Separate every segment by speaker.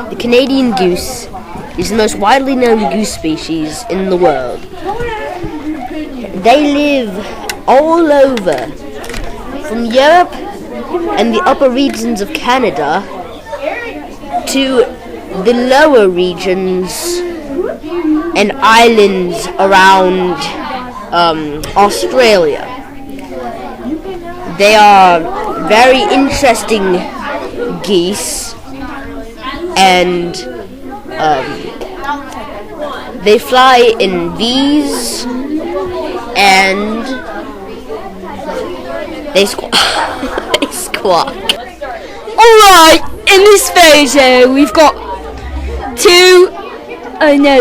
Speaker 1: The Canadian goose is the most widely known goose species in the world. They live all over, from Europe and the upper regions of Canada to the lower regions and islands around Australia. They are very interesting geese, and they fly in V's, and they squawk.
Speaker 2: Alright, in this photo we've got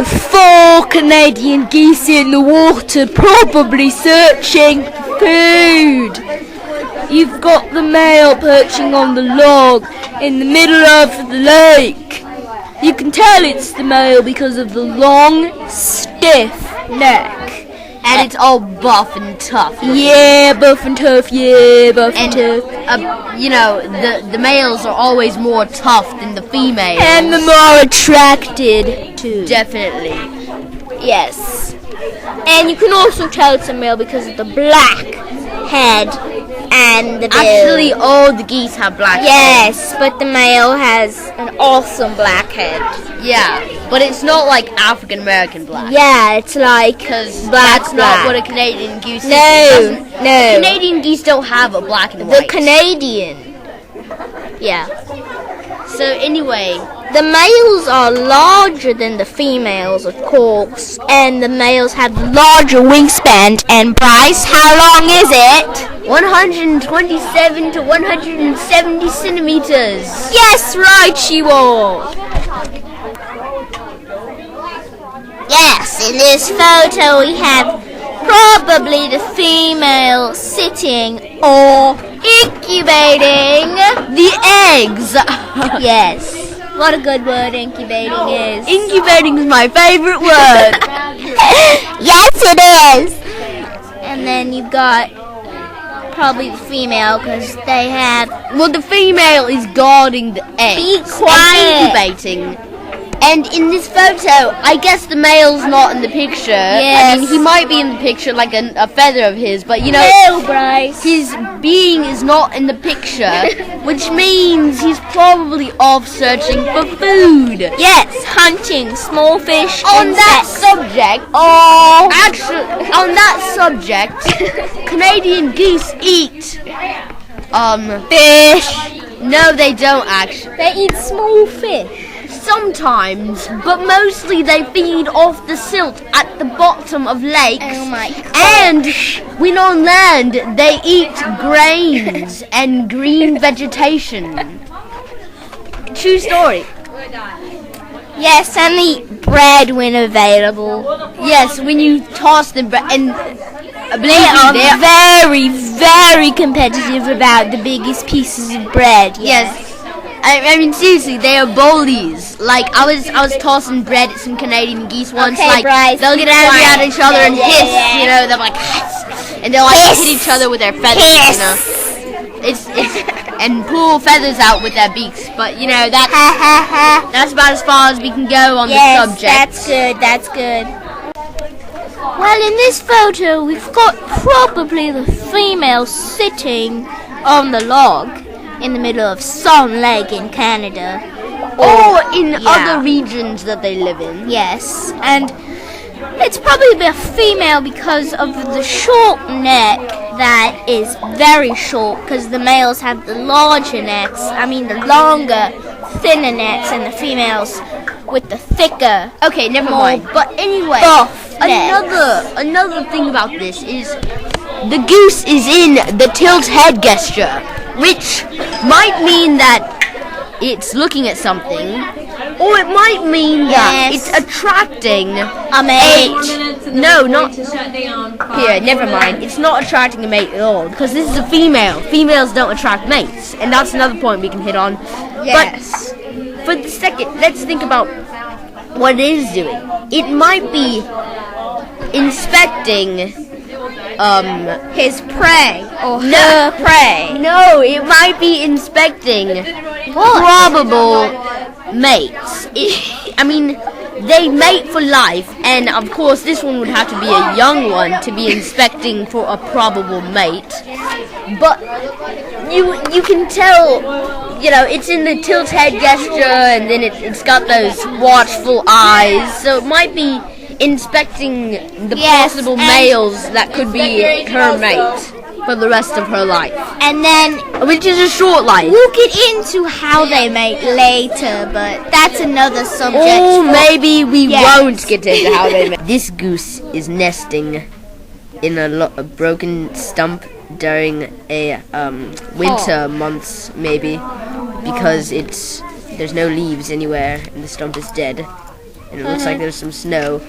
Speaker 2: four Canadian geese in the water, probably searching for food. You've got the male perching on the log in the middle of the lake. You can tell it's the male because of the long, stiff neck.
Speaker 1: And it's all buff and tough.
Speaker 2: Yeah, buff and tough, tough.
Speaker 1: The males are always more tough than the females.
Speaker 2: And the more attracted too.
Speaker 1: Definitely.
Speaker 2: Yes. And you can also tell it's a male because of the black head and the bill.
Speaker 1: Actually, all the geese have black heads.
Speaker 2: Yes, but the male has an awesome black head.
Speaker 1: Yeah, but it's not like African American black.
Speaker 2: Yeah, it's like
Speaker 1: because
Speaker 2: black.
Speaker 1: That's not what a Canadian goose is.
Speaker 2: No.
Speaker 1: Canadian geese don't have a black and white.
Speaker 2: The Canadian. Yeah.
Speaker 1: So anyway,
Speaker 2: the males are larger than the females, of course, and the males have larger wingspan. And Bryce, how long is it?
Speaker 1: 127 to 170 centimeters.
Speaker 2: Yes, right you are. Yes, in this photo we have probably the female sitting or incubating
Speaker 1: the eggs.
Speaker 2: Yes. What a good word incubating is.
Speaker 1: Incubating is my favorite word.
Speaker 2: Yes, it is. And then you've got probably the female because they have...
Speaker 1: Well, the female is guarding the eggs.
Speaker 2: Be quiet.
Speaker 1: And incubating. And in this photo, I guess the male's not in the picture.
Speaker 2: Yes.
Speaker 1: I mean, he might be in the picture like a feather of his, but you know...
Speaker 2: No, Bryce.
Speaker 1: His being is not in the picture, which means he's probably off searching for food.
Speaker 2: Yes, hunting small fish.
Speaker 1: On that subject, on that subject, Canadian geese eat
Speaker 2: fish.
Speaker 1: No, they don't actually.
Speaker 2: They eat small fish.
Speaker 1: Sometimes, but mostly they feed off the silt at the bottom of lakes.
Speaker 2: Oh my God.
Speaker 1: And when on land, they eat grains and green vegetation. True story.
Speaker 2: Yes, and eat bread when available.
Speaker 1: Yes, when you toss the bread. And
Speaker 2: they are very, very competitive about the biggest pieces of bread.
Speaker 1: Yes. I mean, seriously, they are bullies. Like, I was tossing bread at some Canadian geese once.
Speaker 2: Okay,
Speaker 1: like,
Speaker 2: Bryce,
Speaker 1: they'll get angry at each other and hiss.
Speaker 2: Yeah.
Speaker 1: You know, they're like, and they'll like hit each other with their feathers.
Speaker 2: Hiss.
Speaker 1: You know, it's and pull feathers out with their beaks. But you know that's about as far as we can go on the subject.
Speaker 2: That's good. That's good. Well, in this photo, we've got probably the female sitting on the log in the middle of some lake in Canada.
Speaker 1: Or in other regions that they live in.
Speaker 2: Yes, and it's probably the female because of the short neck that is very short, because the males have the larger necks, the longer, thinner necks, and the females with the thicker.
Speaker 1: Okay, never mind. But anyway, another thing about this is the goose is in the tilt head gesture, which might mean that it's looking at something, or it might mean that it's attracting
Speaker 2: a mate.
Speaker 1: No, not here. Never mind. It's not attracting a mate at all because this is a female. Females don't attract mates, and that's another point we can hit on.
Speaker 2: Yes.
Speaker 1: But for the second, let's think about what it is doing. It might be inspecting
Speaker 2: his prey or her prey.
Speaker 1: No, it might be inspecting mates. I mean, they mate for life, and of course this one would have to be a young one to be inspecting for a probable mate. But you can tell, it's in the tilt head gesture, and then it's got those watchful eyes, so it might be inspecting the possible males that could be her mate for the rest of her life.
Speaker 3: And then
Speaker 1: Which is a short life.
Speaker 3: we'll get into how they mate later, but that's another subject.
Speaker 1: Or maybe we
Speaker 3: Yes.
Speaker 1: won't get into how they mate. This goose is nesting in a broken stump during a winter months, maybe, because there's no leaves anywhere and the stump is dead, and it looks like there's some snow,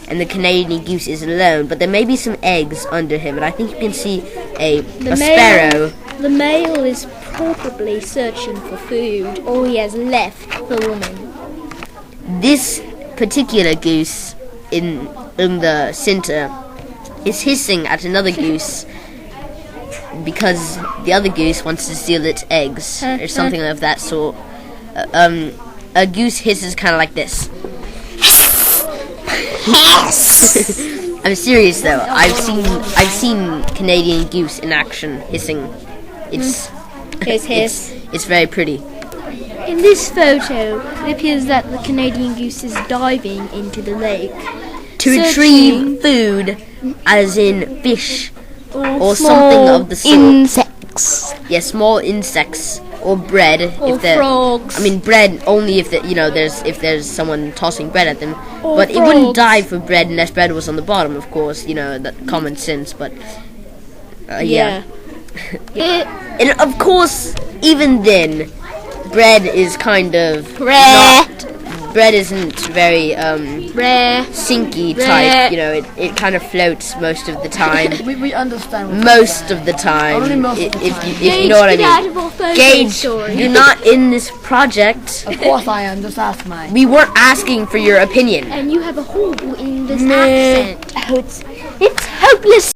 Speaker 1: and the Canadian goose is alone, but there may be some eggs under him, and I think you can see a sparrow.
Speaker 2: The male is probably searching for food.
Speaker 3: All he has left the woman.
Speaker 1: This particular goose in the center is hissing at another goose because the other goose wants to steal its eggs or something of that sort. A goose hisses kind of like this. I'm serious though. I've seen Canadian goose in action hissing. It's it's very pretty.
Speaker 2: In this photo, it appears that the Canadian goose is diving into the lake
Speaker 1: To retrieve food, as in fish or something of the sort.
Speaker 3: Insects.
Speaker 1: Yeah, small insects or bread.
Speaker 2: or frogs.
Speaker 1: I mean, bread only if there's someone tossing bread at them.
Speaker 2: Or
Speaker 1: But it wouldn't
Speaker 2: frogs.
Speaker 1: dive for bread unless bread was on the bottom, of course. That common sense. But yeah. And of course, even then, bread is kind of bread isn't very sinky type. It kind of floats most of the time.
Speaker 4: We understand.
Speaker 1: Most of the time,
Speaker 4: Only most of the
Speaker 1: if
Speaker 4: time.
Speaker 1: you know what I
Speaker 2: Get out
Speaker 1: mean.
Speaker 2: of our photo
Speaker 1: Gage,
Speaker 2: story.
Speaker 1: you're not in this project.
Speaker 4: Of course I am. Just ask mine.
Speaker 1: We weren't asking for your opinion.
Speaker 2: And you have a horrible English accent.
Speaker 3: Oh, it's hopeless